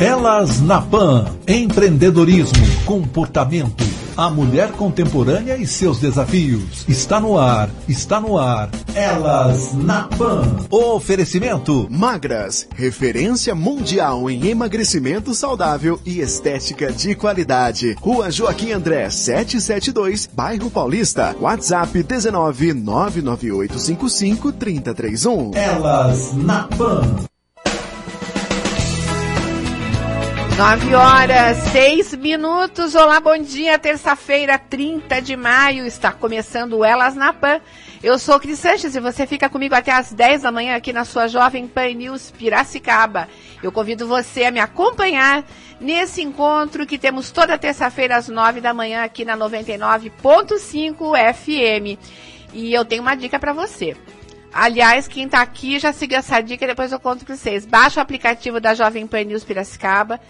Elas na Pan, empreendedorismo, comportamento, a mulher contemporânea e seus desafios. Está no ar. Elas na Pan. Oferecimento Magras, referência mundial em emagrecimento saudável e estética de qualidade. Rua Joaquim André, 772, Bairro Paulista. WhatsApp 19 99855 3031. Elas na Pan. 9h06. Olá, bom dia, terça-feira, 30 de maio, está começando o Elas na Pan. Eu sou Cris Sanches e você fica comigo até às 10 da manhã aqui na sua Jovem Pan News Piracicaba. Eu convido você a me acompanhar nesse encontro que temos toda terça-feira às 9 da manhã aqui na 99.5 FM. E eu tenho uma dica para você. Aliás, quem tá aqui já seguiu essa dica e depois eu conto para vocês. Baixa o aplicativo da Jovem Pan News Piracicaba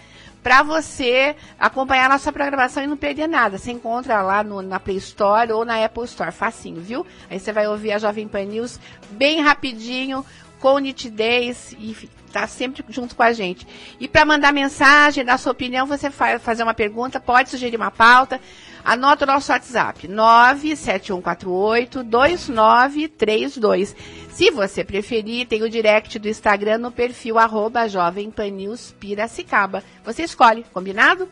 para você acompanhar a nossa programação e não perder nada. Você encontra lá na Play Store ou na Apple Store, facinho, viu? Aí você vai ouvir a Jovem Pan News bem rapidinho, com nitidez e tá sempre junto com a gente. E para mandar mensagem, dar sua opinião, você fazer uma pergunta, pode sugerir uma pauta. Anota o nosso WhatsApp, 971482932. Se você preferir, tem o direct do Instagram no perfil @JovemPanNewsPiracicaba. Você escolhe, combinado?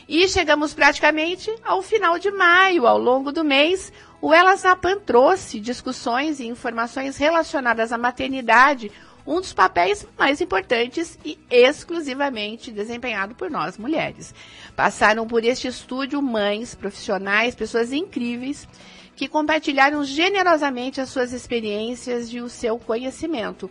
E chegamos praticamente ao final de maio. Ao longo do mês, o Elas na Pan trouxe discussões e informações relacionadas à maternidade, um dos papéis mais importantes e exclusivamente desempenhado por nós, mulheres. Passaram por este estúdio mães, profissionais, pessoas incríveis que compartilharam generosamente as suas experiências e o seu conhecimento.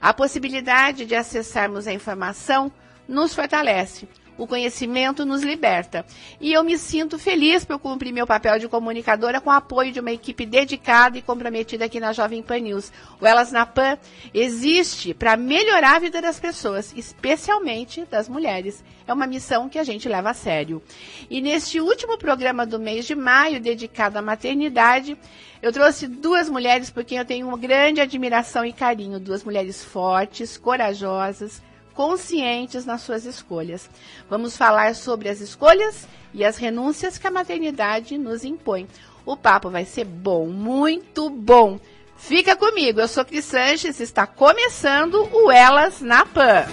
A possibilidade de acessarmos a informação nos fortalece. O conhecimento nos liberta. E eu me sinto feliz por cumprir meu papel de comunicadora com o apoio de uma equipe dedicada e comprometida aqui na Jovem Pan News. O Elas na Pan existe para melhorar a vida das pessoas, especialmente das mulheres. É uma missão que a gente leva a sério. E neste último programa do mês de maio, dedicado à maternidade, eu trouxe duas mulheres por quem eu tenho uma grande admiração e carinho. Duas mulheres fortes, corajosas, conscientes nas suas escolhas. Vamos falar sobre as escolhas e as renúncias que a maternidade nos impõe. O papo vai ser bom, muito bom. Fica comigo, eu sou Cris Sanches, está começando o Elas na Pan.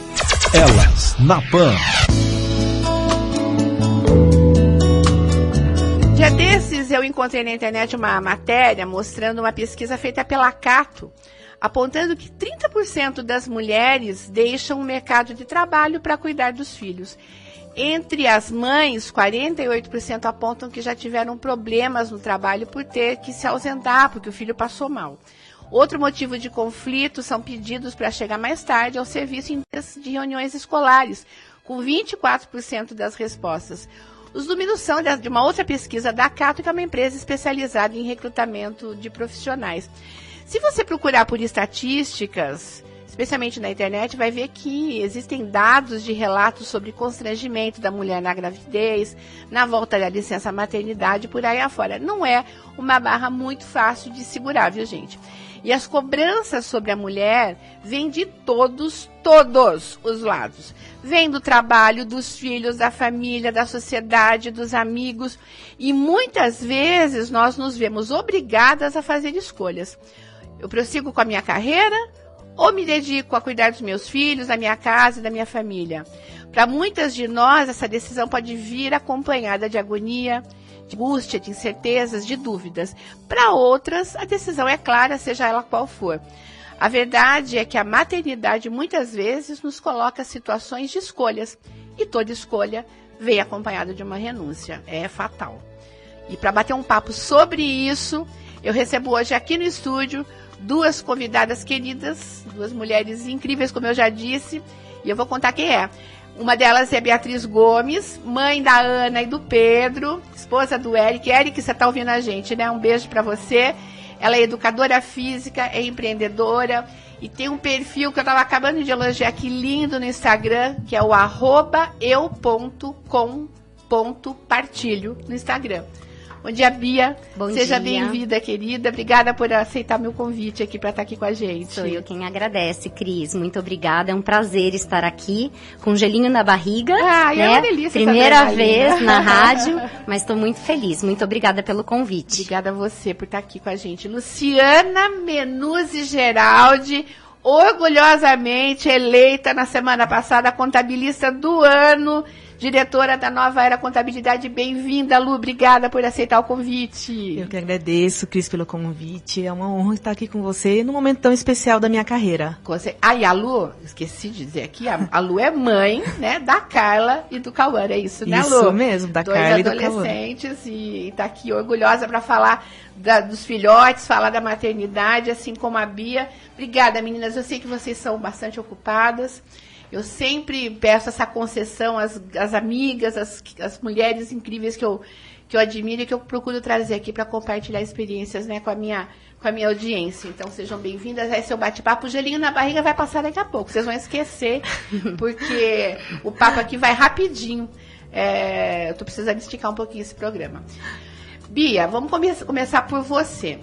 Elas na Pan. Dia desses eu encontrei na internet uma matéria mostrando uma pesquisa feita pela Cato, apontando que 30% das mulheres deixam o mercado de trabalho para cuidar dos filhos. Entre as mães, 48% apontam que já tiveram problemas no trabalho por ter que se ausentar, porque o filho passou mal. Outro motivo de conflito são pedidos para chegar mais tarde ao serviço em dias de reuniões escolares, com 24% das respostas. Os números são de uma outra pesquisa da Cato, que é uma empresa especializada em recrutamento de profissionais. Se você procurar por estatísticas, especialmente na internet, vai ver que existem dados de relatos sobre constrangimento da mulher na gravidez, na volta da licença maternidade, por aí afora. Não é uma barra muito fácil de segurar, viu, gente? E as cobranças sobre a mulher vêm de todos os lados. Vem do trabalho, dos filhos, da família, da sociedade, dos amigos. E muitas vezes nós nos vemos obrigadas a fazer escolhas. Eu prossigo com a minha carreira ou me dedico a cuidar dos meus filhos, da minha casa e da minha família? Para muitas de nós, essa decisão pode vir acompanhada de agonia, de angústia, de incertezas, de dúvidas. Para outras, a decisão é clara, seja ela qual for. A verdade é que a maternidade muitas vezes nos coloca situações de escolhas. E toda escolha vem acompanhada de uma renúncia. É fatal. E para bater um papo sobre isso, eu recebo hoje aqui no estúdio duas convidadas queridas, duas mulheres incríveis, como eu já disse, e eu vou contar quem é. Uma delas é Beatriz Gomes, mãe da Ana e do Pedro, esposa do Eric. Eric, você está ouvindo a gente, né? Um beijo para você. Ela é educadora física, é empreendedora e tem um perfil que eu estava acabando de elogiar aqui, lindo, no Instagram, que é o @eu.com.partilho no Instagram. Bom dia, Bia. Bom Seja dia. bem-vinda, querida. Obrigada por aceitar meu convite aqui para estar aqui com a gente. Sou eu quem agradece, Cris. Muito obrigada. É um prazer estar aqui com um gelinho na barriga. É uma delícia. Primeira vez na rádio, mas estou muito feliz. Muito obrigada pelo convite. Obrigada a você por estar aqui com a gente. Luciana Menuzzi Geraldi, orgulhosamente eleita na semana passada contabilista do ano, diretora da Nova Era Contabilidade. Bem-vinda, Lu. Obrigada por aceitar o convite. Eu que agradeço, Cris, pelo convite. É uma honra estar aqui com você num momento tão especial da minha carreira. E a Lu, esqueci de dizer aqui, a Lu é mãe, né, da Carla e do Cauã, é isso, né, Lu? Isso mesmo, da Carla e do Cauã. Dois adolescentes e está aqui orgulhosa para falar dos filhotes, falar da maternidade, assim como a Bia. Obrigada, meninas. Eu sei que vocês são bastante ocupadas. Eu sempre peço essa concessão às amigas, às mulheres incríveis que eu admiro e que eu procuro trazer aqui para compartilhar experiências, né, com a minha audiência. Então, sejam bem-vindas a esse seu bate-papo. O gelinho na barriga vai passar daqui a pouco. Vocês vão esquecer, porque o papo aqui vai rapidinho. Eu estou precisando esticar um pouquinho esse programa. Bia, vamos começar por você.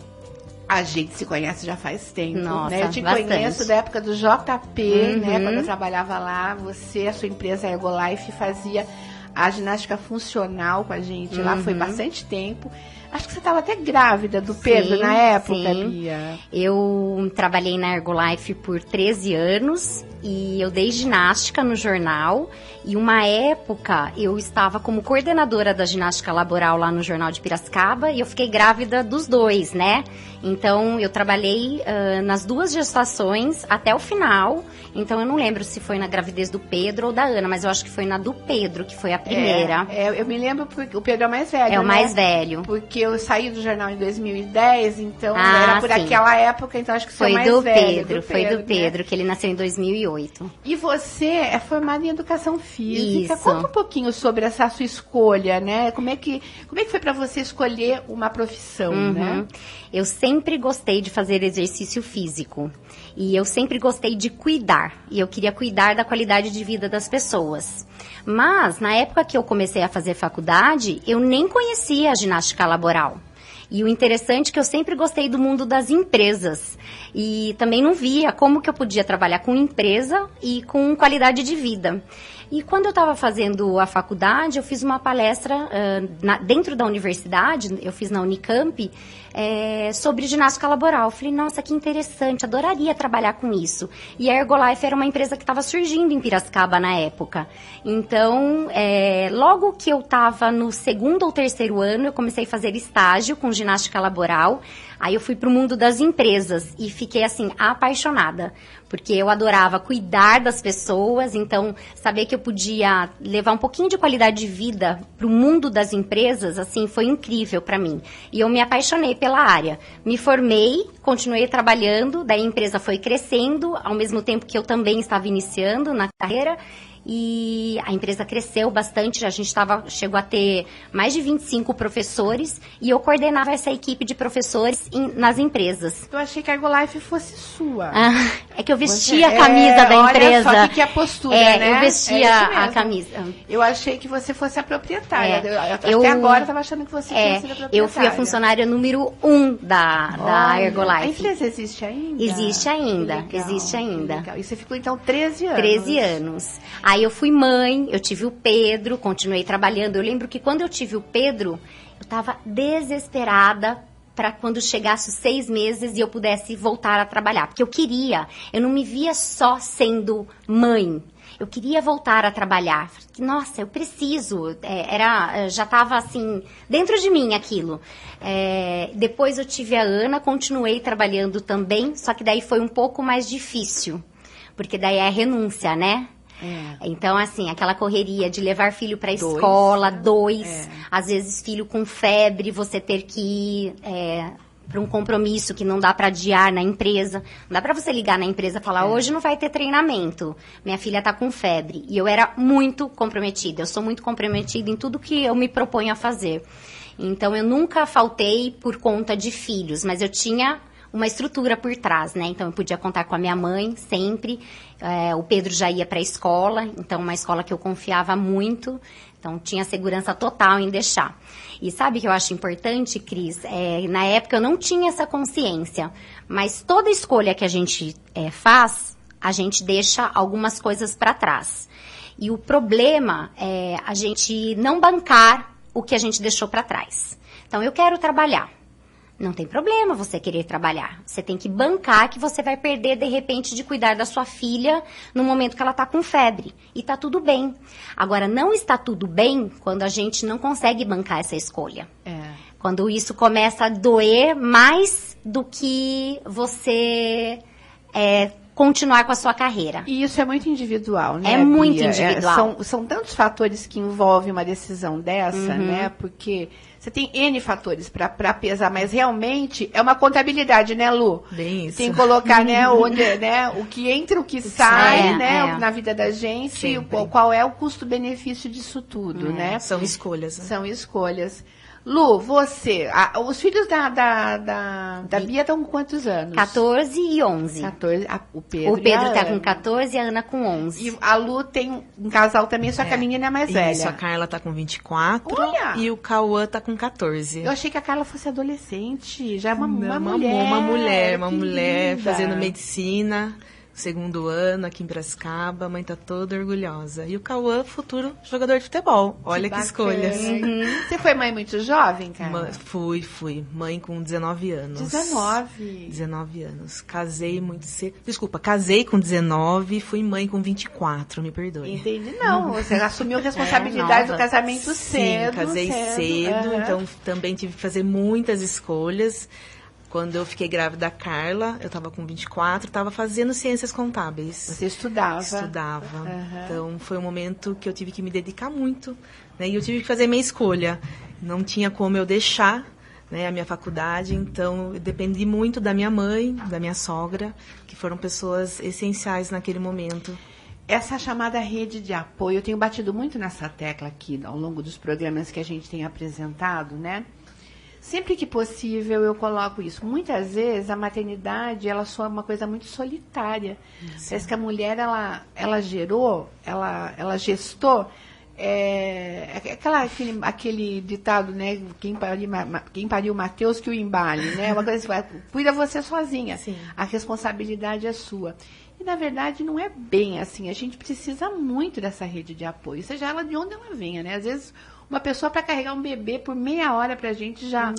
A gente se conhece já faz tempo, Nossa, né? Eu te bastante. Conheço da época do JP, né? Quando eu trabalhava lá, você, a sua empresa Ergolife, fazia a ginástica funcional com a gente. Lá foi bastante tempo. Acho que você estava até grávida do Pedro na época, sim. Bia. Eu trabalhei na Ergolife por 13 anos e eu dei ginástica no jornal. E uma época eu estava como coordenadora da ginástica laboral lá no Jornal de Piracicaba e eu fiquei grávida dos dois, né? Então eu trabalhei nas duas gestações até o final. Então eu não lembro se foi na gravidez do Pedro ou da Ana, mas eu acho que foi na do Pedro, que foi a primeira. Eu me lembro porque o Pedro é o mais velho, É o né? mais velho. Porque eu saí do jornal em 2010, então era por sim. aquela época, então acho que você é o Foi mais do velho. Pedro, foi do Pedro, que ele nasceu em 2008. E você é formada em educação física. Isso. Conta um pouquinho sobre essa sua escolha, né? Como é que foi para você escolher uma profissão, né? Eu sempre gostei de fazer exercício físico. E eu sempre gostei de cuidar. E eu queria cuidar da qualidade de vida das pessoas. Mas, na época que eu comecei a fazer faculdade, eu nem conhecia a ginástica laboral. E o interessante é que eu sempre gostei do mundo das empresas. E também não via como que eu podia trabalhar com empresa e com qualidade de vida. E quando eu estava fazendo a faculdade, eu fiz uma palestra dentro da universidade, eu fiz na Unicamp, sobre ginástica laboral. Eu falei, nossa, que interessante, adoraria trabalhar com isso. E a Ergolife era uma empresa que estava surgindo em Piracicaba na época. Então, logo que eu estava no 2º ou 3º ano, eu comecei a fazer estágio com ginástica laboral. Aí eu fui para o mundo das empresas e fiquei, assim, apaixonada. Porque eu adorava cuidar das pessoas, então saber que eu podia levar um pouquinho de qualidade de vida para o mundo das empresas, assim, foi incrível para mim. E eu me apaixonei pela área. Me formei, continuei trabalhando, daí a empresa foi crescendo, ao mesmo tempo que eu também estava iniciando na carreira. E a empresa cresceu bastante, a gente chegou a ter mais de 25 professores e eu coordenava essa equipe de professores nas empresas. Eu achei que a Ergolife fosse sua. É que eu vestia a camisa da empresa. Olha só que é a postura, né? Eu vestia a camisa. Eu achei que você fosse a proprietária. Até Eu agora eu estava achando que você tinha sido a proprietária. Eu fui a funcionária número 1 da Ergolife. A empresa existe ainda? Existe ainda, Legal, existe ainda. Legal. E você ficou, então, 13 anos. 13 anos. Aí eu fui mãe, eu tive o Pedro, continuei trabalhando. Eu lembro que quando eu tive o Pedro, eu estava desesperada para quando chegasse os 6 meses e eu pudesse voltar a trabalhar. Porque eu não me via só sendo mãe. Eu queria voltar a trabalhar. Nossa, eu preciso. Já estava assim, dentro de mim aquilo. Depois eu tive a Ana, continuei trabalhando também, só que daí foi um pouco mais difícil. Porque daí é a renúncia, né? Então, assim, aquela correria de levar filho para a escola, às vezes filho com febre, você ter que ir para um compromisso que não dá para adiar na empresa. Não dá para você ligar na empresa e falar, hoje não vai ter treinamento, minha filha tá com febre. E eu era muito comprometida, eu sou muito comprometida em tudo que eu me proponho a fazer. Então, eu nunca faltei por conta de filhos, mas eu tinha uma estrutura por trás, né? Então, eu podia contar com a minha mãe sempre. O Pedro já ia para a escola, então, uma escola que eu confiava muito. Então, tinha segurança total em deixar. E sabe o que eu acho importante, Cris? Na época, eu não tinha essa consciência. Mas toda escolha que a gente faz, a gente deixa algumas coisas para trás. E o problema é a gente não bancar o que a gente deixou para trás. Então, eu quero trabalhar. Não tem problema você querer trabalhar. Você tem que bancar que você vai perder, de repente, de cuidar da sua filha no momento que ela está com febre. E tá tudo bem. Agora, não está tudo bem quando a gente não consegue bancar essa escolha. Quando isso começa a doer mais do que você continuar com a sua carreira. E isso é muito individual, né? É muito individual. São tantos fatores que envolvem uma decisão dessa, né? Porque você tem N fatores para pesar, mas realmente é uma contabilidade, né, Lu? Bem isso. Tem que colocar, né, onde, né, o que entra, o que sai, né, na vida da gente, e qual é o custo-benefício disso tudo, né? São escolhas. Né? São escolhas. Lu, você, os filhos da Bia estão com quantos anos? 14 e 11. 14, o Pedro tá com 14 e a Ana com 11. E a Lu tem um casal também, só que a menina é mais velha. Isso, a Carla tá com 24. Olha! E o Cauã tá com 14. Eu achei que a Carla fosse adolescente, já é uma mulher. Uma mulher linda. fazendo medicina. 2º ano aqui em Piracicaba, a mãe tá toda orgulhosa. E o Cauã, futuro jogador de futebol. Olha que escolhas. Você foi mãe muito jovem, cara? Fui. Mãe com 19 anos. 19 anos. Casei muito cedo. Desculpa, casei com 19, fui mãe com 24, me perdoe. Entendi, não. Você assumiu a responsabilidade do casamento cedo. Sim, casei cedo, então também tive que fazer muitas escolhas. Quando eu fiquei grávida da Carla, eu estava com 24, estava fazendo ciências contábeis. Você estudava? Estudava. Então, foi um momento que eu tive que me dedicar muito. Né? E eu tive que fazer minha escolha. Não tinha como eu deixar, né, a minha faculdade. Então, eu dependi muito da minha mãe, da minha sogra, que foram pessoas essenciais naquele momento. Essa chamada rede de apoio, eu tenho batido muito nessa tecla aqui ao longo dos programas que a gente tem apresentado, né? Sempre que possível eu coloco isso. Muitas vezes a maternidade, ela soa uma coisa muito solitária. Sim. Parece que a mulher, ela gerou, ela gestou, aquele ditado, né? Quem pariu Mateus que o embale, né? Uma coisa assim, cuida você sozinha. Sim. A responsabilidade é sua. E, na verdade, não é bem assim. A gente precisa muito dessa rede de apoio, seja ela de onde ela venha, né? Às vezes, uma pessoa para carregar um bebê por meia hora pra gente já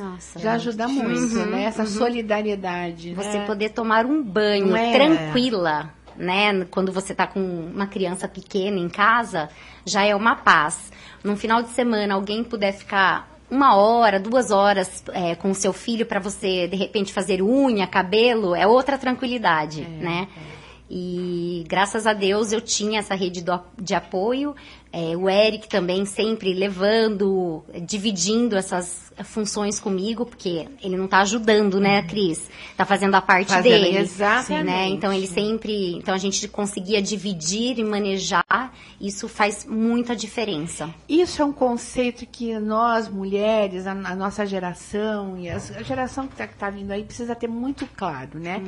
ajuda muito, né? Essa solidariedade. Você né? poder tomar um banho tranquila, né? Quando você tá com uma criança pequena em casa, já é uma paz. Num final de semana, alguém puder ficar 1 hora, 2 horas com o seu filho para você, de repente, fazer unha, cabelo, é outra tranquilidade, né? E graças a Deus eu tinha essa rede de apoio, o Eric também sempre levando, dividindo essas funções comigo, porque ele não está ajudando, né, Cris? Está fazendo a parte dele. Exatamente. Né? Então ele sempre, então a gente conseguia dividir e manejar, isso faz muita diferença. Isso é um conceito que nós, mulheres, a nossa geração e a geração que tá vindo aí precisa ter muito claro, né?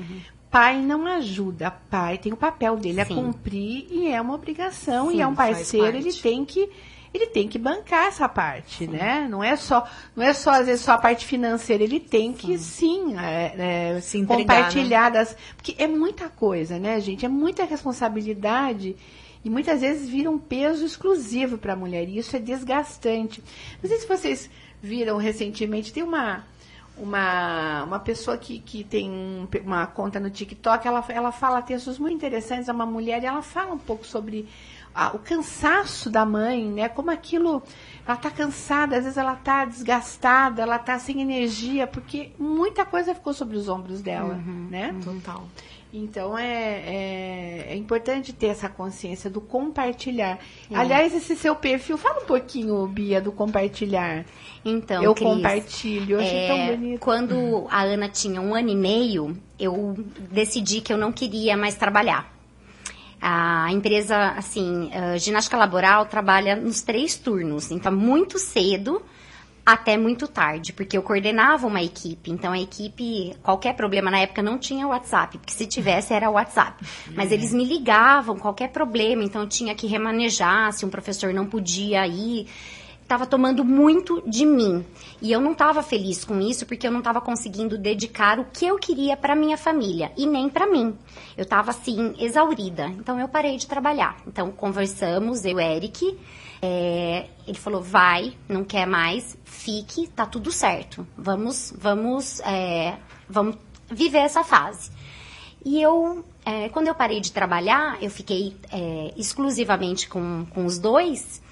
Pai não ajuda, pai tem o papel dele a cumprir e é uma obrigação. Sim, e é um parceiro, ele tem que bancar essa parte, né? Não é só às vezes só a parte financeira, ele tem que se compartilhar porque é muita coisa, né, gente? É muita responsabilidade e muitas vezes vira um peso exclusivo para a mulher e isso é desgastante. Não sei se vocês viram recentemente, tem uma pessoa que tem uma conta no TikTok, ela fala textos muito interessantes, é uma mulher, e ela fala um pouco sobre o cansaço da mãe, né? Como aquilo, ela está cansada, às vezes ela está desgastada, ela está sem energia, porque muita coisa ficou sobre os ombros dela, né? Total. Então, é importante ter essa consciência do compartilhar. Aliás, esse seu perfil, fala um pouquinho, Bia, do compartilhar. Então, eu Cris, compartilho, eu achei tão bonito. Quando a Ana tinha 1 ano e meio, eu decidi que eu não queria mais trabalhar. A empresa, assim, Ginástica Laboral trabalha nos 3 turnos. Então, muito cedo, Até muito tarde, porque eu coordenava uma equipe. Então, a equipe, qualquer problema, na época não tinha WhatsApp, porque se tivesse era WhatsApp. Mas eles me ligavam, qualquer problema, então eu tinha que remanejar, se um professor não podia ir. Estava tomando muito de mim. E eu não estava feliz com isso, porque eu não estava conseguindo dedicar o que eu queria para minha família, e nem para mim. Eu estava, assim, exaurida. Então, eu parei de trabalhar. Então, conversamos, eu e o Eric. Ele falou, vai, não quer mais, fique, tá tudo certo. Vamos viver essa fase. E eu, quando eu parei de trabalhar, eu fiquei exclusivamente com os dois.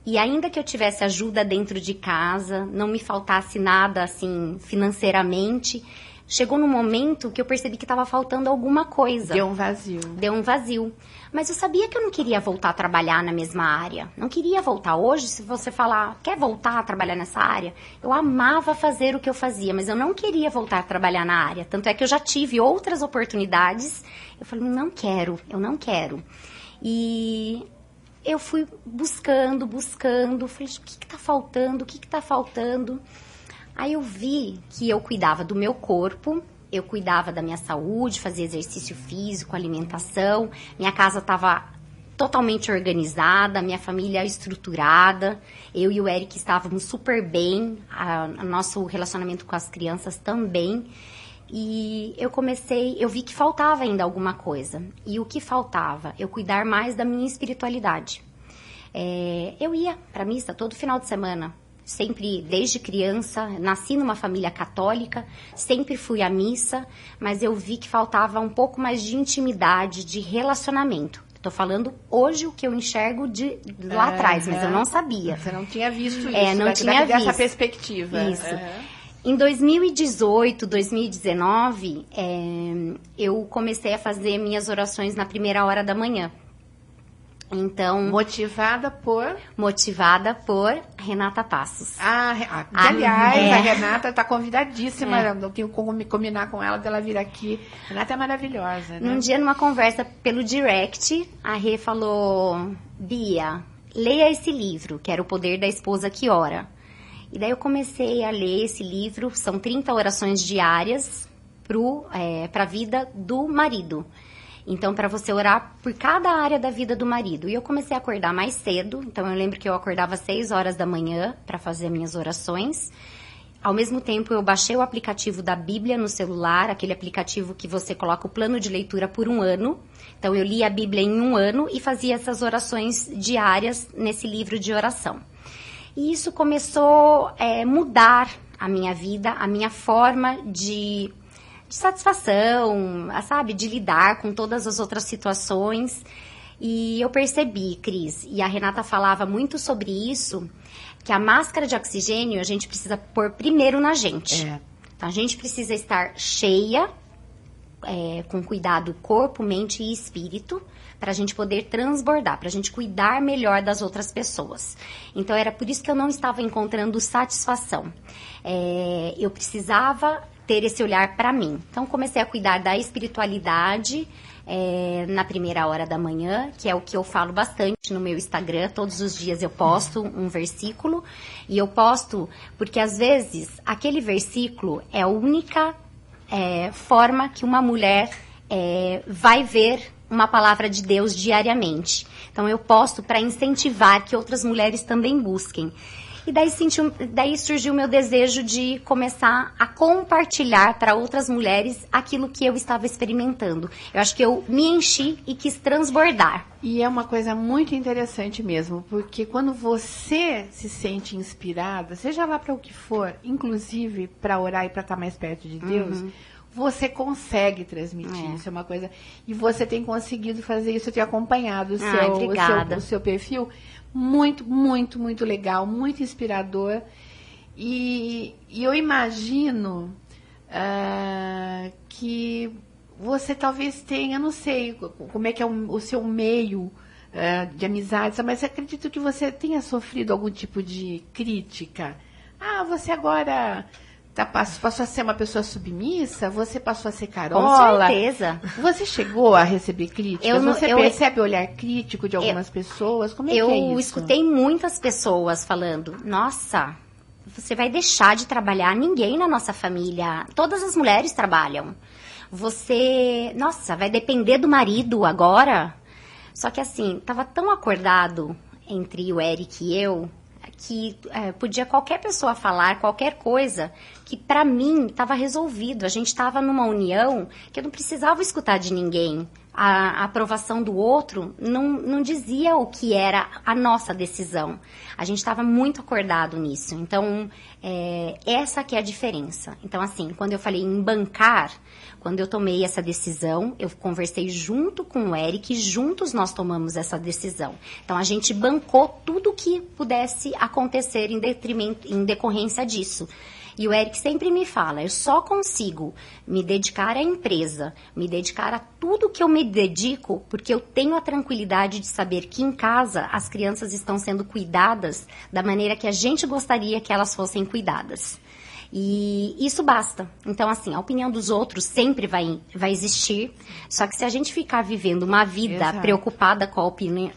E ainda que eu tivesse ajuda dentro de casa, não me faltasse nada, assim, financeiramente, chegou num momento que eu percebi que estava faltando alguma coisa. Deu um vazio. Deu um vazio. Mas eu sabia que eu não queria voltar a trabalhar na mesma área. Não queria voltar. Hoje, se você falar, quer voltar a trabalhar nessa área? Eu amava fazer o que eu fazia, mas eu não queria voltar a trabalhar na área. Tanto é que eu já tive outras oportunidades. Eu falei, eu não quero. E eu fui buscando. Falei, o que tá faltando? Aí eu vi que eu cuidava do meu corpo, eu cuidava da minha saúde, fazia exercício físico, alimentação. Minha casa estava totalmente organizada, minha família estruturada. Eu e o Eric estávamos super bem, nosso relacionamento com as crianças também. E eu vi que faltava ainda alguma coisa. E o que faltava? Eu cuidar mais da minha espiritualidade. Eu ia para a missa todo final de semana. Sempre, desde criança, nasci numa família católica, sempre fui à missa, mas eu vi que faltava um pouco mais de intimidade, de relacionamento. Estou falando hoje o que eu enxergo de lá atrás, mas eu não sabia. Você não tinha visto isso, não tinha visto dessa perspectiva. Isso. Em 2018, 2019, eu comecei a fazer minhas orações na primeira hora da manhã. Então, motivada por Renata Passos. Aliás, a Renata está convidadíssima. Eu tenho como combinar com ela dela vir aqui. A Renata é maravilhosa, né? Num dia, numa conversa pelo direct, a Rê falou, Bia, leia esse livro, que era O Poder da Esposa que Ora. E daí eu comecei a ler esse livro. São 30 orações diárias para a vida do marido. Então, para você orar por cada área da vida do marido. E eu comecei a acordar mais cedo. Então, eu lembro que eu acordava às 6 horas da manhã para fazer minhas orações. Ao mesmo tempo, eu baixei o aplicativo da Bíblia no celular, aquele aplicativo que você coloca o plano de leitura por 1 ano. Então, eu lia a Bíblia em 1 ano e fazia essas orações diárias nesse livro de oração. E isso começou a mudar a minha vida, a minha forma de satisfação, sabe? De lidar com todas as outras situações. E eu percebi, Cris, e a Renata falava muito sobre isso, que a máscara de oxigênio a gente precisa pôr primeiro na gente. Então, a gente precisa estar cheia, com cuidado corpo, mente e espírito, para a gente poder transbordar, para a gente cuidar melhor das outras pessoas. Então, era por isso que eu não estava encontrando satisfação. Eu precisava ter esse olhar para mim. Então, comecei a cuidar da espiritualidade na primeira hora da manhã, que é o que eu falo bastante no meu Instagram. Todos os dias eu posto um versículo, e eu posto porque, às vezes, aquele versículo é a única forma que uma mulher vai ver uma palavra de Deus diariamente. Então, eu posto para incentivar que outras mulheres também busquem. E daí surgiu o meu desejo de começar a compartilhar para outras mulheres aquilo que eu estava experimentando. Eu acho que eu me enchi e quis transbordar. E é uma coisa muito interessante mesmo, porque quando você se sente inspirada, seja lá para o que for, inclusive para orar e para estar mais perto de Deus, você consegue transmitir. Isso é uma coisa. E você tem conseguido fazer isso, eu tenho acompanhado o seu perfil. Muito, muito, muito legal, muito inspirador. E eu imagino que você talvez tenha, não sei como é que é o seu meio de amizades, mas acredito que você tenha sofrido algum tipo de crítica. Você agora passou a ser uma pessoa submissa? Você passou a ser carola? Com certeza. Você chegou a receber críticas? Você percebe o olhar crítico de algumas pessoas? Como é que é isso? Eu escutei muitas pessoas falando, nossa, você vai deixar de trabalhar? Ninguém na nossa família, todas as mulheres trabalham. Você, nossa, vai depender do marido agora? Só que assim, tava tão acordado entre o Eric e eu, que podia qualquer pessoa falar qualquer coisa, que pra mim estava resolvido. A gente estava numa união que eu não precisava escutar de ninguém. A aprovação do outro não dizia o que era a nossa decisão. A gente estava muito acordado nisso. Então, essa que é a diferença. Então, assim, quando eu falei em bancar, quando eu tomei essa decisão, eu conversei junto com o Eric, juntos nós tomamos essa decisão. Então, a gente bancou tudo que pudesse acontecer em decorrência disso. E o Eric sempre me fala, eu só consigo me dedicar à empresa, me dedicar a tudo que eu me dedico, porque eu tenho a tranquilidade de saber que em casa as crianças estão sendo cuidadas da maneira que a gente gostaria que elas fossem cuidadas. E isso basta. Então, assim, a opinião dos outros sempre vai existir, só que se a gente ficar vivendo uma vida preocupada com a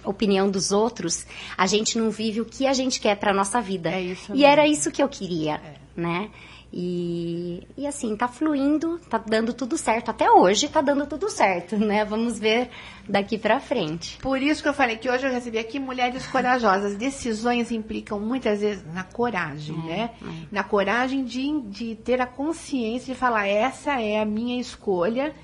opinião dos outros, a gente não vive o que a gente quer para nossa vida. E era isso que eu queria, né? E assim, tá fluindo, tá dando tudo certo. Até hoje tá dando tudo certo, né? Vamos ver daqui pra frente. Por isso que eu falei que hoje eu recebi aqui mulheres corajosas. Decisões implicam muitas vezes na coragem, né? Na coragem de ter a consciência de falar, essa é a minha escolha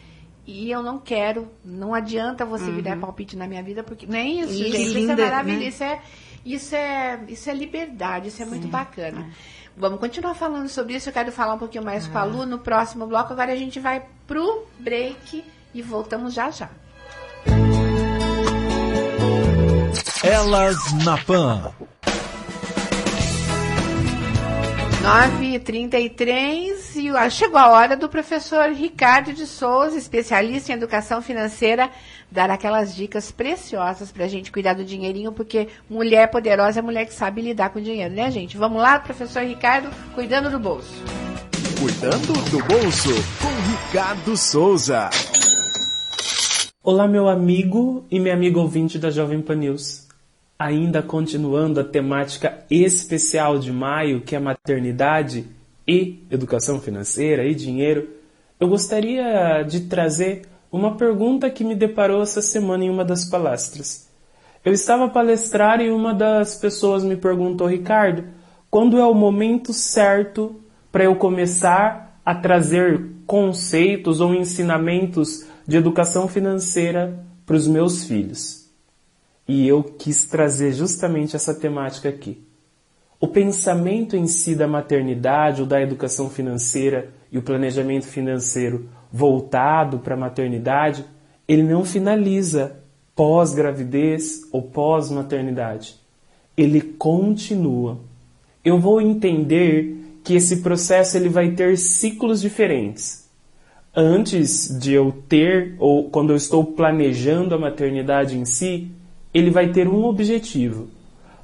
e eu não quero, não adianta você me dar palpite na minha vida, porque não é isso, gente. Isso é maravilhoso, né? Isso é liberdade, isso é muito bacana. Vamos continuar falando sobre isso. Eu quero falar um pouquinho mais com a Lu no próximo bloco. Agora a gente vai pro break e voltamos já já. Elas na Pan. 9h33 e chegou a hora do professor Ricardo de Souza, especialista em educação financeira, dar aquelas dicas preciosas para a gente cuidar do dinheirinho, porque mulher poderosa é mulher que sabe lidar com o dinheiro, né, gente? Vamos lá, professor Ricardo, cuidando do bolso. Cuidando do bolso, com Ricardo Souza. Olá, meu amigo e minha amiga ouvinte da Jovem Pan News. Ainda continuando a temática especial de maio, que é maternidade e educação financeira e dinheiro, eu gostaria de trazer uma pergunta que me deparou essa semana em uma das palestras. Eu estava a palestrar e uma das pessoas me perguntou, Ricardo, quando é o momento certo para eu começar a trazer conceitos ou ensinamentos de educação financeira para os meus filhos? E eu quis trazer justamente essa temática aqui. O pensamento em si da maternidade ou da educação financeira e o planejamento financeiro voltado para a maternidade, ele não finaliza pós-gravidez ou pós-maternidade. Ele continua. Eu vou entender que esse processo ele vai ter ciclos diferentes. Antes de eu ter, ou quando eu estou planejando a maternidade em si, ele vai ter um objetivo.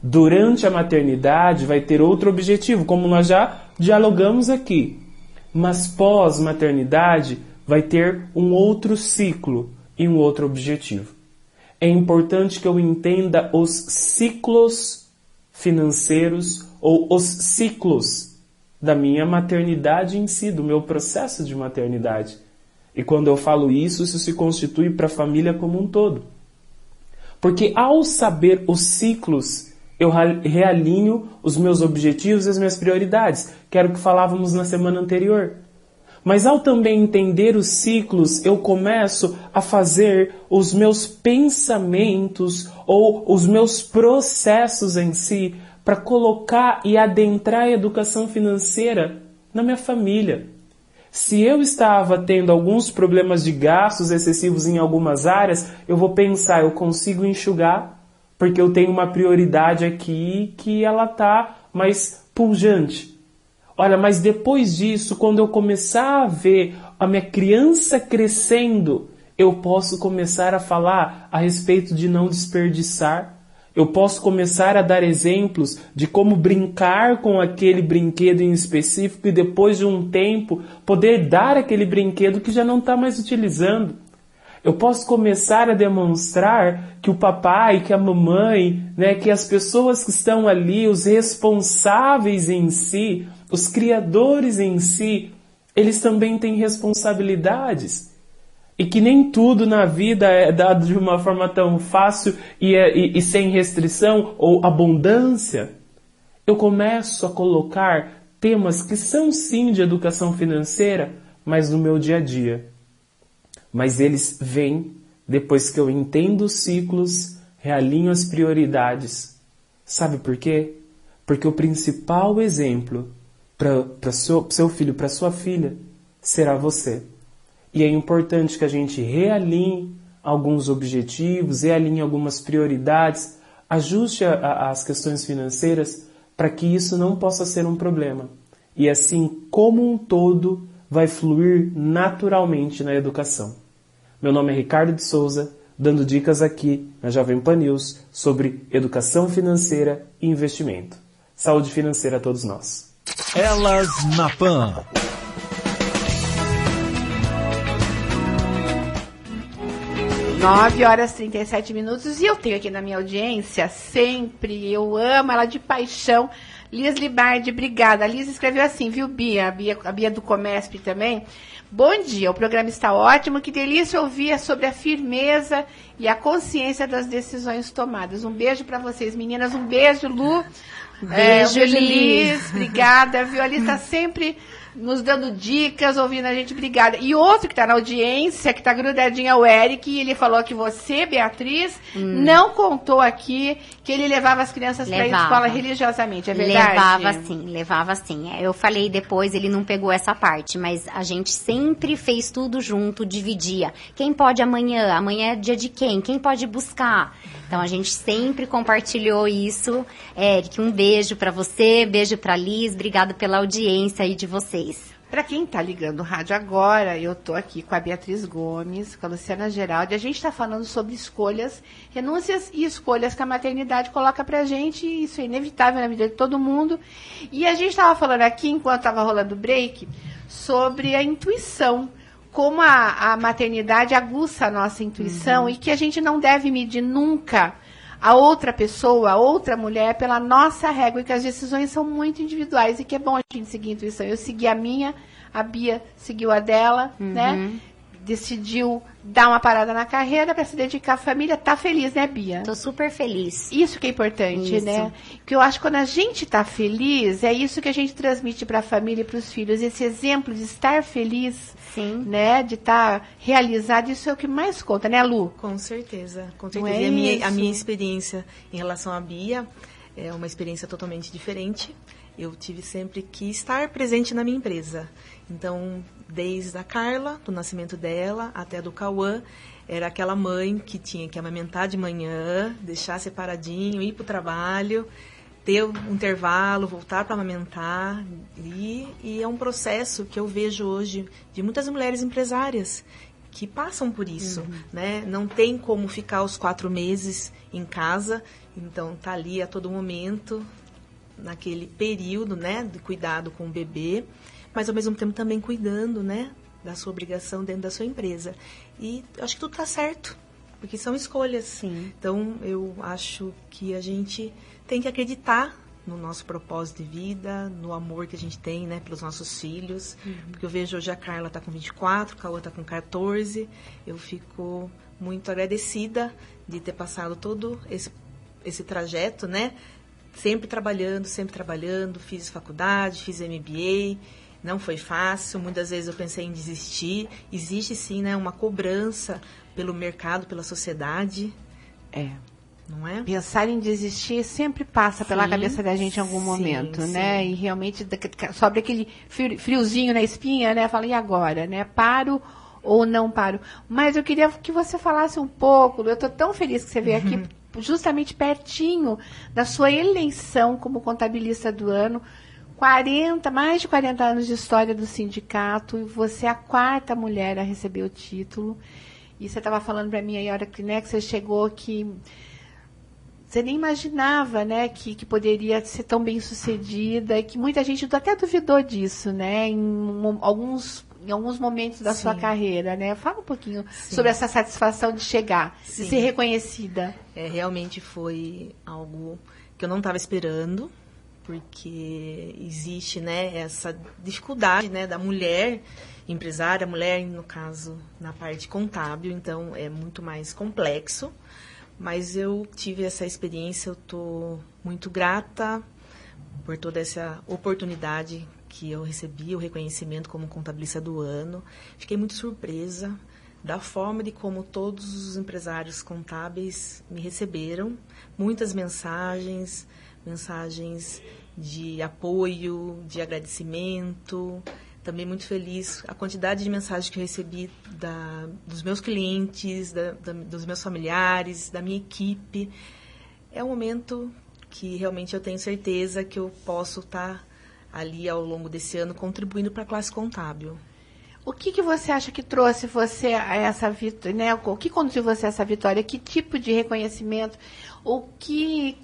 Durante a maternidade vai ter outro objetivo, como nós já dialogamos aqui. Mas pós-maternidade vai ter um outro ciclo e um outro objetivo. É importante que eu entenda os ciclos financeiros ou os ciclos da minha maternidade em si, do meu processo de maternidade. E quando eu falo isso, isso se constitui para a família como um todo. Porque ao saber os ciclos, eu realinho os meus objetivos e as minhas prioridades, que era o que falávamos na semana anterior. Mas ao também entender os ciclos, eu começo a fazer os meus pensamentos ou os meus processos em si para colocar e adentrar a educação financeira na minha família. Se eu estava tendo alguns problemas de gastos excessivos em algumas áreas, eu vou pensar, eu consigo enxugar, porque eu tenho uma prioridade aqui que ela está mais pujante. Olha, mas depois disso, quando eu começar a ver a minha criança crescendo, eu posso começar a falar a respeito de não desperdiçar. Eu posso começar a dar exemplos de como brincar com aquele brinquedo em específico e depois de um tempo poder dar aquele brinquedo que já não está mais utilizando. Eu posso começar a demonstrar que o papai, que a mamãe, né, que as pessoas que estão ali, os responsáveis em si, os criadores em si, eles também têm responsabilidades. E que nem tudo na vida é dado de uma forma tão fácil e sem restrição ou abundância. Eu começo a colocar temas que são sim de educação financeira, mas no meu dia a dia. Mas eles vêm depois que eu entendo os ciclos, realinho as prioridades. Sabe por quê? Porque o principal exemplo para seu filho, para sua filha, será você. E é importante que a gente realinhe alguns objetivos, realinhe algumas prioridades, ajuste as questões financeiras para que isso não possa ser um problema. E assim, como um todo, vai fluir naturalmente na educação. Meu nome é Ricardo de Souza, dando dicas aqui na Jovem Pan News sobre educação financeira e investimento. Saúde financeira a todos nós. Elas na Pan. Nove horas e 37 minutos e eu tenho aqui na minha audiência, sempre, eu amo ela de paixão, Liz Libardi, obrigada. A Liz escreveu assim, viu, Bia? A Bia do Comesp também. Bom dia, o programa está ótimo, que delícia ouvir sobre a firmeza e a consciência das decisões tomadas. Um beijo para vocês, meninas, um beijo, Lu. Beijo, Liz, obrigada, viu? A Liz está sempre nos dando dicas, ouvindo a gente, obrigada. E outro que está na audiência, que está grudadinho, é o Eric, ele falou que você, Beatriz, não contou aqui que ele levava as crianças para ir à escola religiosamente, é verdade? Levava sim. Eu falei depois, ele não pegou essa parte, mas a gente sempre fez tudo junto, dividia. Quem pode amanhã? Amanhã é dia de quem? Quem pode buscar? Então a gente sempre compartilhou isso. Eric, um beijo para você, beijo para Liz, obrigado pela audiência aí de vocês. Para quem está ligando o rádio agora, eu estou aqui com a Beatriz Gomes, com a Luciana Geraldi. A gente está falando sobre escolhas, renúncias e escolhas que a maternidade coloca para a gente. Isso é inevitável na vida de todo mundo. E a gente estava falando aqui, enquanto estava rolando o break, sobre a intuição. Como a maternidade aguça a nossa intuição e que a gente não deve medir nunca a outra pessoa, a outra mulher, pela nossa régua, e que as decisões são muito individuais e que é bom a gente seguir a intuição. Eu segui a minha, a Bia seguiu a dela, né? Decidiu dar uma parada na carreira para se dedicar à família. Tá feliz, né, Bia? Tô super feliz. Isso que é importante, né? Porque eu acho que quando a gente tá feliz, é isso que a gente transmite para a família e para os filhos. Esse exemplo de estar feliz, sim, né? De estar realizado, isso é o que mais conta, né, Lu? Com certeza, com Não certeza. é E a minha isso? experiência em relação à Bia é uma experiência totalmente diferente. Eu tive sempre que estar presente na minha empresa. Então, desde a Carla, do nascimento dela, até a do Cauã, era aquela mãe que tinha que amamentar de manhã, deixar separadinho, ir para o trabalho, ter um intervalo, voltar para amamentar. E é um processo que eu vejo hoje de muitas mulheres empresárias que passam por isso, né? Não tem como ficar os 4 meses em casa, então tá ali a todo momento, naquele período, né, de cuidado com o bebê, mas ao mesmo tempo também cuidando, né, da sua obrigação dentro da sua empresa. E eu acho que tudo tá certo, porque são escolhas. Sim. Então, eu acho que a gente tem que acreditar no nosso propósito de vida, no amor que a gente tem, né, pelos nossos filhos. Porque eu vejo hoje a Carla tá com 24, a Cauã tá com 14. Eu fico muito agradecida de ter passado todo esse trajeto, né, sempre trabalhando, fiz faculdade, fiz MBA, não foi fácil, muitas vezes eu pensei em desistir. Existe sim, né, uma cobrança pelo mercado, pela sociedade. Não é? Pensar em desistir sempre passa pela cabeça da gente em algum momento, né? E realmente sobra aquele friozinho na espinha, né? Fala, e agora, né? Paro ou não paro? Mas eu queria que você falasse um pouco, eu estou tão feliz que você veio aqui justamente pertinho da sua eleição como contabilista do ano, mais de 40 anos de história do sindicato, e você é a 4ª mulher a receber o título. E você estava falando para mim aí, a hora que, né, que você chegou, que você nem imaginava, né, que poderia ser tão bem sucedida, e que muita gente até duvidou disso, né? Em alguns em alguns momentos da sua Sim. carreira, né? Fala um pouquinho Sim. sobre essa satisfação de chegar, de Sim. ser reconhecida. Realmente foi algo que eu não estava esperando, porque existe, né, essa dificuldade, né, da mulher empresária, mulher, no caso, na parte contábil, então é muito mais complexo. Mas eu tive essa experiência, eu estou muito grata por toda essa oportunidade que eu recebi, o reconhecimento como contabilista do ano. Fiquei muito surpresa da forma de como todos os empresários contábeis me receberam. Muitas mensagens de apoio, de agradecimento. Também muito feliz a quantidade de mensagens que eu recebi dos meus clientes, dos meus familiares, da minha equipe. É um momento que realmente eu tenho certeza que eu posso estar ali ao longo desse ano contribuindo para a classe contábil. O que você acha que trouxe você a essa vitória, né? O que conduziu você a essa vitória? Que tipo de reconhecimento? Que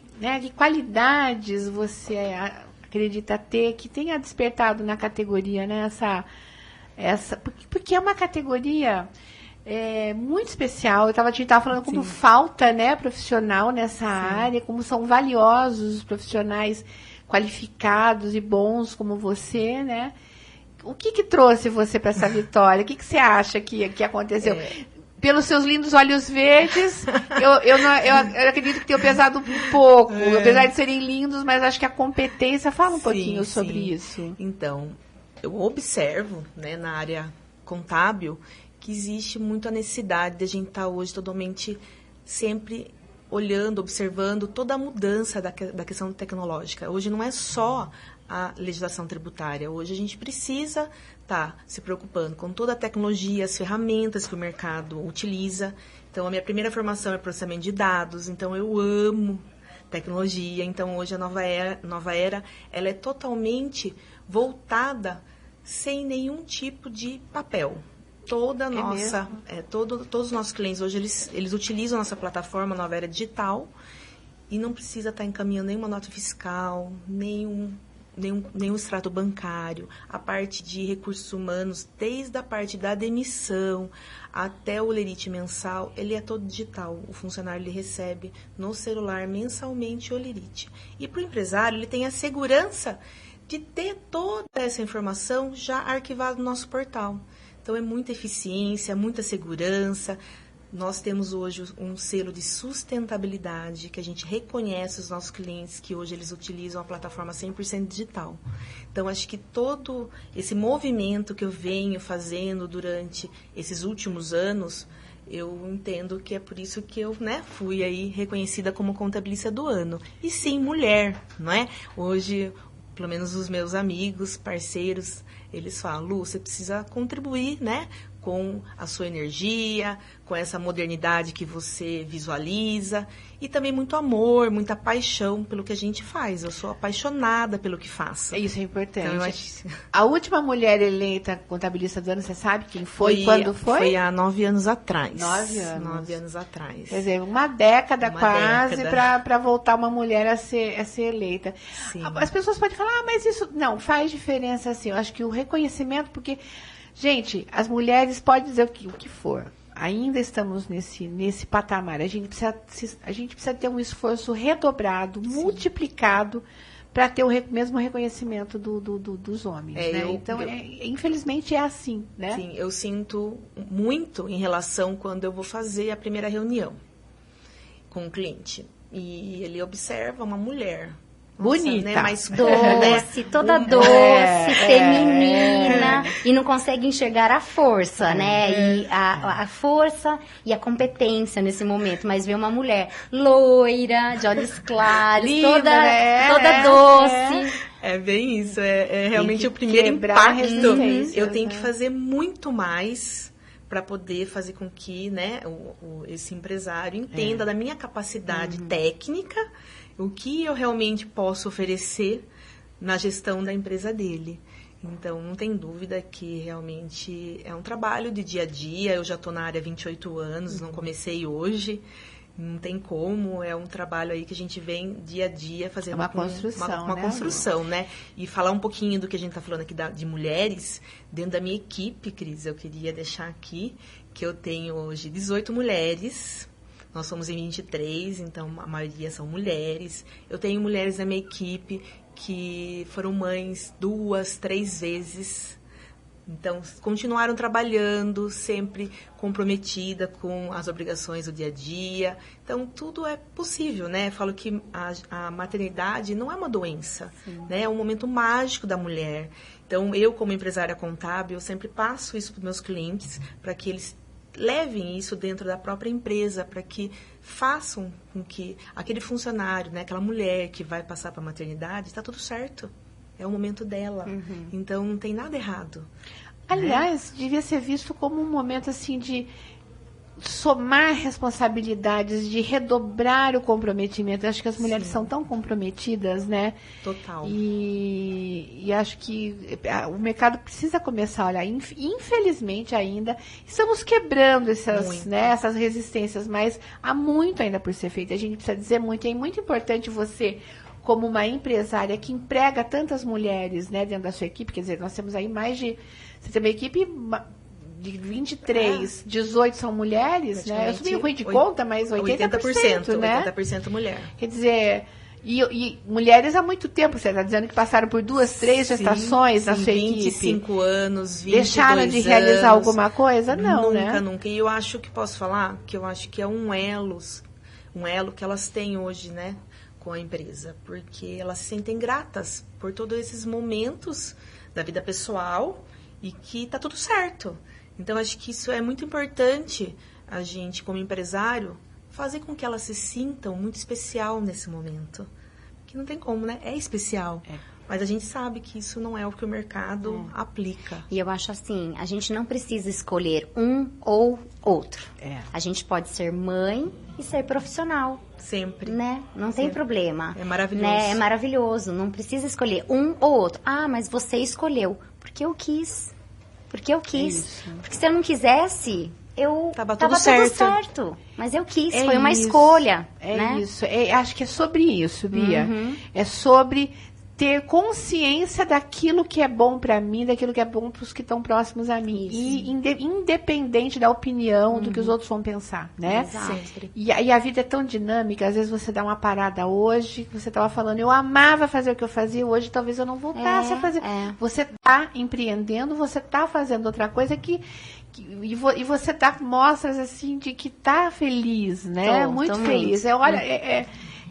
qualidades você acredita ter que tenha despertado na categoria, né? Porque é uma categoria muito especial. A gente estava falando como falta, né, profissional nessa área, como são valiosos os profissionais qualificados e bons como você, né? O que trouxe você para essa vitória? O que você acha que aconteceu? Pelos seus lindos olhos verdes, eu acredito que tenham pesado um pouco, apesar de serem lindos, mas acho que a competência... Fala um pouquinho sobre isso. Então, eu observo, né, na área contábil que existe muito a necessidade de a gente estar hoje totalmente sempre olhando, observando toda a mudança da questão tecnológica. Hoje não é só a legislação tributária. Hoje a gente precisa estar se preocupando com toda a tecnologia, as ferramentas que o mercado utiliza. Então, a minha primeira formação é processamento de dados, então eu amo tecnologia. Então, hoje a nova era ela é totalmente voltada sem nenhum tipo de papel. Todos os nossos clientes hoje, eles utilizam a nossa plataforma Nova Era Digital e não precisa estar encaminhando nenhuma nota fiscal, nenhum extrato bancário, a parte de recursos humanos, desde a parte da demissão até o olerite mensal, ele é todo digital. O funcionário ele recebe no celular mensalmente o olerite. E para o empresário, ele tem a segurança de ter toda essa informação já arquivada no nosso portal. Então, é muita eficiência, muita segurança. Nós temos hoje um selo de sustentabilidade, que a gente reconhece os nossos clientes, que hoje eles utilizam a plataforma 100% digital. Então, acho que todo esse movimento que eu venho fazendo durante esses últimos anos, eu entendo que é por isso que eu, né, fui aí reconhecida como contabilista do ano. E sim, mulher, não é? Hoje, pelo menos os meus amigos, parceiros, eles falam, Lu, você precisa contribuir, né, com a sua energia, com essa modernidade que você visualiza e também muito amor, muita paixão pelo que a gente faz. Eu sou apaixonada pelo que faço. Isso é importante. Então, eu acho... A última mulher eleita contabilista do ano, você sabe quem foi? Quando foi? Foi há 9 anos atrás. 9 anos. 9 anos atrás. Quer dizer, uma década quase para voltar uma mulher a ser eleita. Sim. As pessoas podem falar, mas isso não faz diferença assim. Eu acho que o reconhecimento, porque, gente, as mulheres podem dizer o que for. Ainda estamos nesse patamar. A gente precisa ter um esforço redobrado, multiplicado, para ter o mesmo reconhecimento dos homens. Né? Então, infelizmente, é assim. Né? Sim, eu sinto muito em relação quando eu vou fazer a primeira reunião com o cliente. E ele observa uma mulher. Bonita, né? Mais doce, toda doce, feminina, e não consegue enxergar a força, né? E a força e a competência nesse momento, mas vê uma mulher loira, de olhos claros, linda, toda doce. É bem isso, é realmente o primeiro impacto. Eu tenho que fazer muito mais para poder fazer com que, né, esse empresário entenda da minha capacidade técnica, o que eu realmente posso oferecer na gestão da empresa dele. Então, não tem dúvida que realmente é um trabalho de dia a dia. Eu já estou na área há 28 anos, não comecei hoje. Não tem como, é um trabalho aí que a gente vem dia a dia fazendo uma construção, uma né? construção, né? E falar um pouquinho do que a gente está falando aqui de mulheres, dentro da minha equipe, Cris, eu queria deixar aqui que eu tenho hoje 18 mulheres, nós somos em 23, então a maioria são mulheres. Eu tenho mulheres na minha equipe que foram mães 2, 3 vezes. Então, continuaram trabalhando, sempre comprometida com as obrigações do dia a dia. Então, tudo é possível, né? Eu falo que a maternidade não é uma doença, né? É um momento mágico da mulher. Então, eu, como empresária contábil, eu sempre passo isso para os meus clientes, para que eles levem isso dentro da própria empresa, para que façam com que aquele funcionário, né, aquela mulher que vai passar para a maternidade, está tudo certo. É o momento dela. Então, não tem nada errado. Aliás, devia ser visto como um momento assim de somar responsabilidades, de redobrar o comprometimento. Eu acho que as mulheres são tão comprometidas, né? Total. E acho que o mercado precisa começar a olhar. Infelizmente ainda, estamos quebrando essas resistências, mas há muito ainda por ser feito. A gente precisa dizer muito. É muito importante você, como uma empresária que emprega tantas mulheres, né, dentro da sua equipe, quer dizer, nós temos aí mais de... Você tem uma equipe de 23, 18 são mulheres, né? Eu sou meio ruim de conta, mas 80%, né? 80% mulher. Quer dizer, e mulheres há muito tempo, você está dizendo que passaram por 2, 3 gestações na sua equipe. 25 anos, 22 Deixaram de realizar alguma coisa? Não, né? Nunca. E eu acho que posso falar que eu acho que é um elo que elas têm hoje, né, com a empresa, porque elas se sentem gratas por todos esses momentos da vida pessoal e que tá tudo certo. Então, acho que isso é muito importante, a gente, como empresário, fazer com que elas se sintam muito especial nesse momento. Que não tem como, né? É especial. Mas a gente sabe que isso não é o que o mercado aplica. E eu acho assim, a gente não precisa escolher um ou outro. A gente pode ser mãe e ser profissional. Sempre. Né? Não tem problema. É maravilhoso. Né? É maravilhoso. Não precisa escolher um ou outro. Ah, mas você escolheu. Porque eu quis. Porque eu quis. Porque se eu não quisesse, tava tudo certo. Mas eu quis. Foi uma escolha. Né? Isso. Acho que é sobre isso, Bia. É sobre ter consciência daquilo que é bom para mim, daquilo que é bom para os que estão próximos a mim. Isso. E independente da opinião, do que os outros vão pensar, né? Sempre. E a vida é tão dinâmica, às vezes você dá uma parada hoje, você estava falando, eu amava fazer o que eu fazia, hoje talvez eu não voltasse a fazer. Você está empreendendo, você está fazendo outra coisa e você dá mostras assim de que está feliz, né? Muito feliz.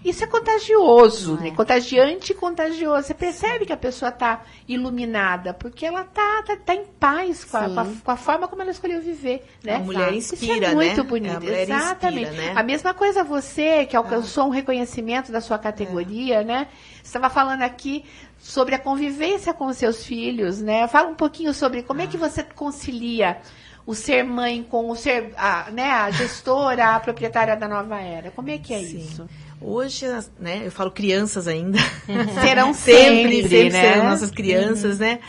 Isso é contagioso, né? Contagiante e contagioso. Você percebe que a pessoa está iluminada, porque ela tá em paz com a forma como ela escolheu viver, né? A mulher inspira, isso é muito né? bonito. A mulher Exatamente. Inspira, né? A mesma coisa você, que alcançou um reconhecimento da sua categoria, né? Você estava falando aqui sobre a convivência com os seus filhos, né? Fala um pouquinho sobre como é que você concilia o ser mãe com o ser a gestora, a proprietária da Nova Era. Como é que é isso? Hoje, né, eu falo crianças ainda. Serão sempre, né? Serão nossas crianças, né?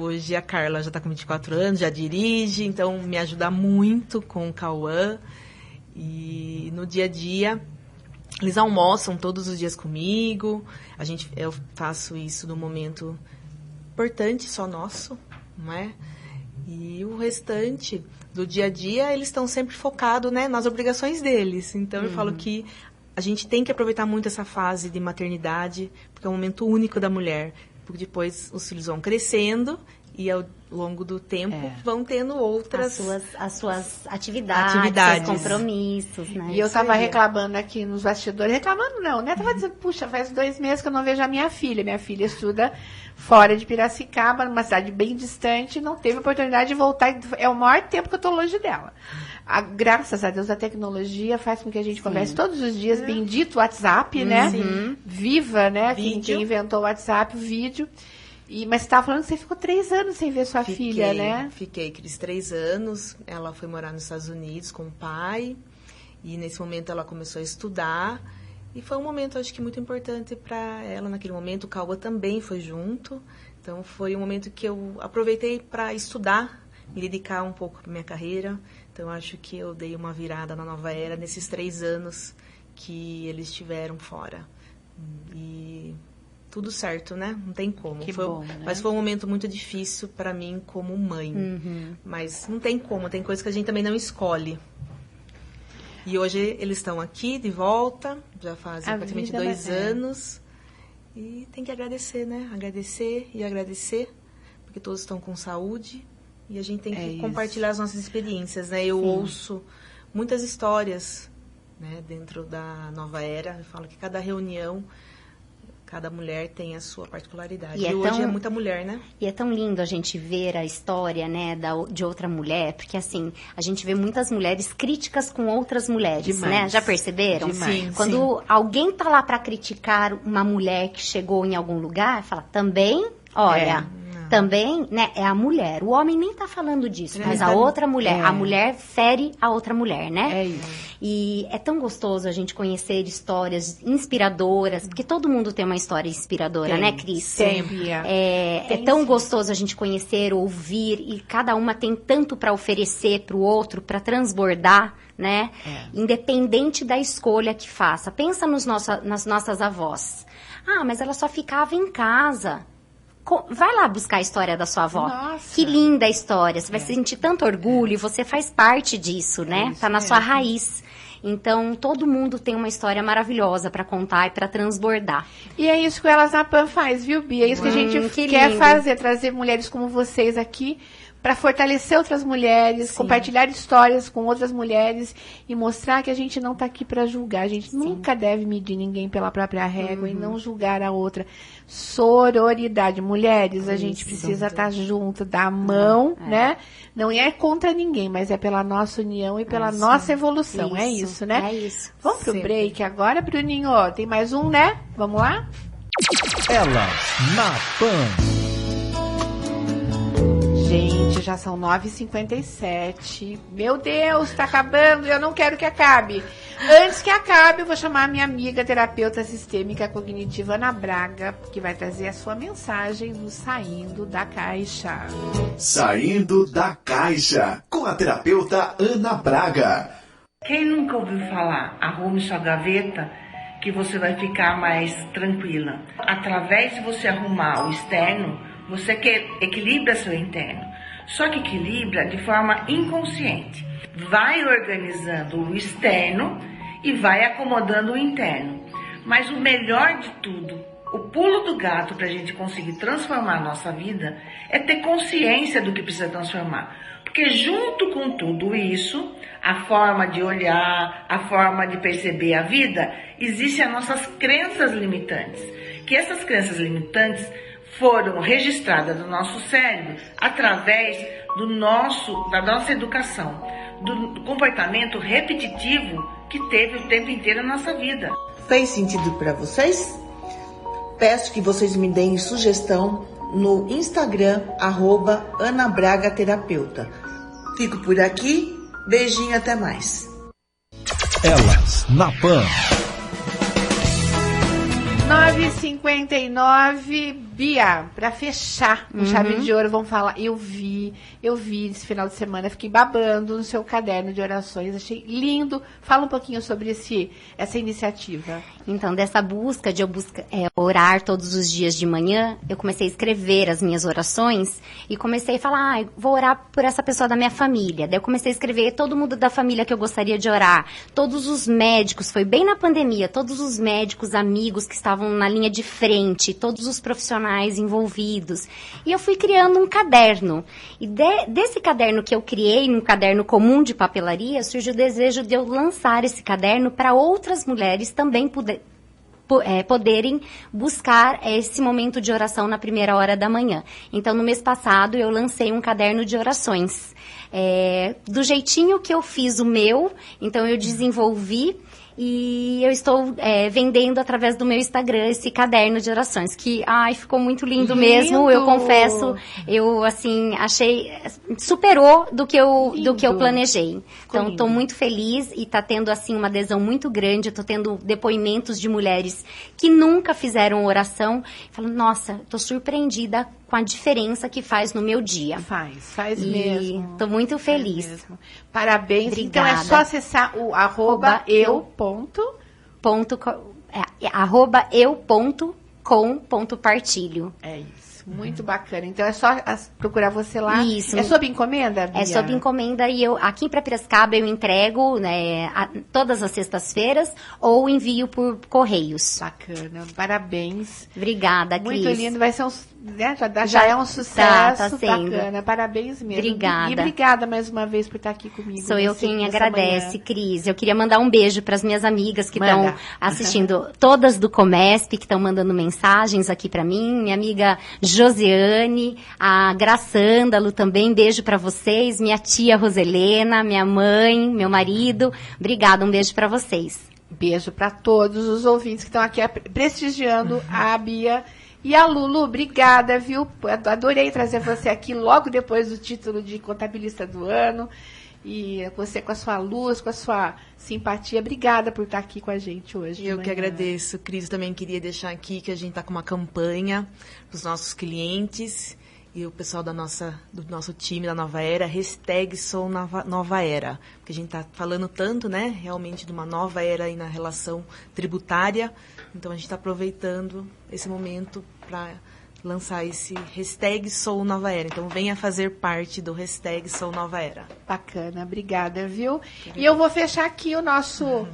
Hoje a Carla já está com 24 anos, já dirige, então me ajuda muito com o Cauã. E no dia a dia, eles almoçam todos os dias comigo. Eu faço isso num momento importante, só nosso, não é? E o restante do dia a dia, eles estão sempre focados, né, nas obrigações deles. Então, eu falo que a gente tem que aproveitar muito essa fase de maternidade, porque é um momento único da mulher. Porque depois os filhos vão crescendo e ao longo do tempo vão tendo outras... As suas atividades, seus compromissos, né? E eu estava reclamando aqui nos bastidores. Reclamando não, né? Estava dizendo, puxa, faz 2 meses que eu não vejo a minha filha. Minha filha estuda fora de Piracicaba, numa cidade bem distante, não teve oportunidade de voltar. É o maior tempo que eu estou longe dela. Graças a Deus, a tecnologia faz com que a gente converse todos os dias. Bendito WhatsApp, né? Viva, né? Quem inventou o WhatsApp, o vídeo. Mas você estava falando que você ficou 3 anos sem ver sua filha, né? Fiquei, Cris, 3 anos. Ela foi morar nos Estados Unidos com o pai. E nesse momento ela começou a estudar. E foi um momento, acho que, muito importante para ela naquele momento. O Cauã também foi junto. Então, foi um momento que eu aproveitei para estudar me dedicar um pouco para minha carreira. Então, acho que eu dei uma virada na Nova Era nesses 3 anos que eles estiveram fora. E tudo certo, né? Não tem como. Bom, né? Mas foi um momento muito difícil para mim como mãe. Mas não tem como, tem coisas que a gente também não escolhe. E hoje eles estão aqui de volta, já fazem praticamente 2 anos. E tem que agradecer, né? Agradecer e agradecer, porque todos estão com saúde. E a gente tem que compartilhar as nossas experiências, né? Eu ouço muitas histórias, né, dentro da Nova Era. Eu falo que cada reunião, cada mulher tem a sua particularidade. E hoje é muita mulher, né? E é tão lindo a gente ver a história, né, de outra mulher, porque assim, a gente vê muitas mulheres críticas com outras mulheres, Demais. né? Já perceberam? Demais. Quando alguém tá lá para criticar uma mulher que chegou em algum lugar, fala, também, olha... Também, né, é a mulher. O homem nem tá falando disso, mas a outra mulher. A mulher fere a outra mulher, né? É isso. E é tão gostoso a gente conhecer histórias inspiradoras, porque todo mundo tem uma história inspiradora, né, Cris? Sempre. É tão gostoso a gente conhecer, ouvir, e cada uma tem tanto para oferecer para o outro, para transbordar, né? Independente da escolha que faça. Pensa nas nossas avós. Ah, mas ela só ficava em casa. Vai lá buscar a história da sua avó. Nossa. Que linda a história. Você vai sentir tanto orgulho e você faz parte disso, né? Tá na sua raiz. Então, todo mundo tem uma história maravilhosa para contar e para transbordar. E é isso que o Elas na Pan faz, viu, Bia? É isso que a gente quer fazer, trazer mulheres como vocês aqui para fortalecer outras mulheres, compartilhar histórias com outras mulheres e mostrar que a gente não está aqui para julgar. A gente nunca deve medir ninguém pela própria régua e não julgar a outra. Sororidade. Mulheres, a gente precisa estar junto, dar a mão, né? Não é contra ninguém, mas é pela nossa união e pela nossa evolução. É isso, né? É isso. Vamos pro break agora, Bruninho? Tem mais um, né? Vamos lá? Elas na Pan. Gente, já são 9h57. Meu Deus, tá acabando. Eu não quero que acabe. Antes que acabe, eu vou chamar a minha amiga terapeuta sistêmica cognitiva Ana Braga, que vai trazer a sua mensagem do Saindo da Caixa. Saindo da Caixa, com a terapeuta Ana Braga. Quem nunca ouviu falar, arrume sua gaveta, que você vai ficar mais tranquila. Através de você arrumar o externo, você equilibra seu interno. Só que equilibra de forma inconsciente. Vai organizando o externo e vai acomodando o interno. Mas o melhor de tudo, o pulo do gato para a gente conseguir transformar a nossa vida é ter consciência do que precisa transformar. Porque junto com tudo isso, a forma de olhar, a forma de perceber a vida, existem as nossas crenças limitantes. Que essas crenças limitantes foram registradas no nosso cérebro através da nossa educação, do comportamento repetitivo que teve o tempo inteiro na nossa vida. Fez sentido para vocês? Peço que vocês me deem sugestão no Instagram, @AnaBragaTerapeuta. Fico por aqui, beijinho, até mais. Elas na Pan. 9h59, Bia, pra fechar com chave de ouro, vamos falar. Eu vi esse final de semana, fiquei babando no seu caderno de orações, achei lindo. Fala um pouquinho sobre essa iniciativa. Então, dessa busca de orar todos os dias de manhã, eu comecei a escrever as minhas orações e comecei a falar, vou orar por essa pessoa da minha família. Daí eu comecei a escrever todo mundo da família que eu gostaria de orar, todos os médicos, foi bem na pandemia, todos os médicos, amigos que estavam na linha de frente, todos os profissionais envolvidos. E eu fui criando um caderno. E desse caderno que eu criei, num caderno comum de papelaria, surgiu o desejo de eu lançar esse caderno para outras mulheres também poderem buscar esse momento de oração na primeira hora da manhã. Então, no mês passado, eu lancei um caderno de orações. Do jeitinho que eu fiz o meu, então eu desenvolvi e eu estou vendendo através do meu Instagram esse caderno de orações, que, ficou muito lindo mesmo, eu confesso, eu, assim, achei, superou do que eu planejei. Então, estou muito feliz e está tendo, assim, uma adesão muito grande, estou tendo depoimentos de mulheres que nunca fizeram oração, falando, nossa, estou surpreendida com a diferença que faz no meu dia. Faz E mesmo. estou muito feliz. Parabéns. Obrigada. Então é só acessar o @eu.com.partilho. É isso. Muito bacana. Então é só procurar você lá. Isso. É sob encomenda, Bia? É sob encomenda e aqui para Piracicaba eu entrego, né, todas as sextas-feiras ou envio por correios. Bacana. Parabéns. Obrigada, Cris. Muito lindo. Vai ser já é um sucesso. Tá sendo. Bacana. Parabéns mesmo. Obrigada. E obrigada mais uma vez por estar aqui comigo. Sou eu quem agradece, Cris. Eu queria mandar um beijo para as minhas amigas que estão assistindo, todas do Comesp, que estão mandando mensagens aqui para mim. Minha amiga Josiane, a Graçândalo também, beijo para vocês. Minha tia Roselena, minha mãe, meu marido. Obrigada, um beijo para vocês. Beijo para todos os ouvintes que estão aqui prestigiando a Bia e a Lulu. Obrigada, viu? Adorei trazer você aqui logo depois do título de contabilista do ano. E você com a sua luz, com a sua simpatia. Obrigada por estar aqui com a gente hoje. Eu que agradeço, Cris. Também queria deixar aqui que a gente está com uma campanha para os nossos clientes e o pessoal do nosso time da Nova Era, #SouNovaEra. Porque a gente está falando tanto, né, realmente de uma nova era aí na relação tributária. Então a gente está aproveitando esse momento para lançar esse #SouNovaEra. Então venha fazer parte do #SouNovaEra. Bacana, obrigada, viu? E eu vou fechar aqui o nosso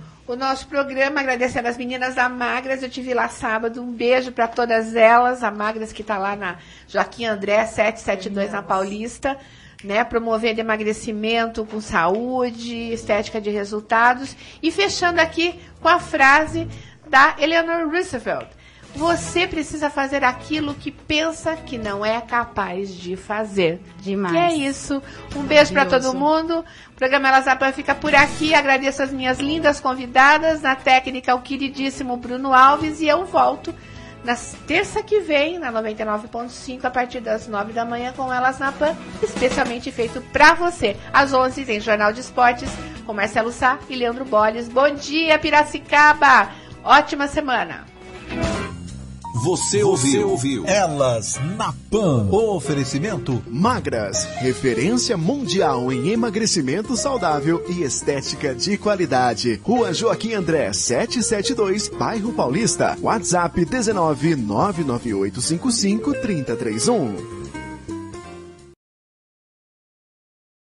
programa, agradecendo as meninas da Magras. Eu tive lá sábado, um beijo para todas elas. A Magras que está lá na Joaquim André 772 na Paulista, né, promovendo emagrecimento com saúde, estética de resultados. E fechando aqui com a frase da Eleanor Roosevelt: você precisa fazer aquilo que pensa que não é capaz de fazer. Demais. E é isso. Um beijo para todo mundo. O programa Elas na Pan fica por aqui. Agradeço as minhas lindas convidadas. Na técnica, o queridíssimo Bruno Alves. E eu volto na terça que vem, na 99.5, a partir das 9 da manhã, com Elas na Pan, especialmente feito para você. Às 11 tem Jornal de Esportes, com Marcelo Sá e Leandro Bolles. Bom dia, Piracicaba! Ótima semana! Você ouviu Elas na Pan. Oferecimento Magras, referência mundial em emagrecimento saudável e estética de qualidade. Rua Joaquim André, 772, Bairro Paulista. WhatsApp 19 99855 3031.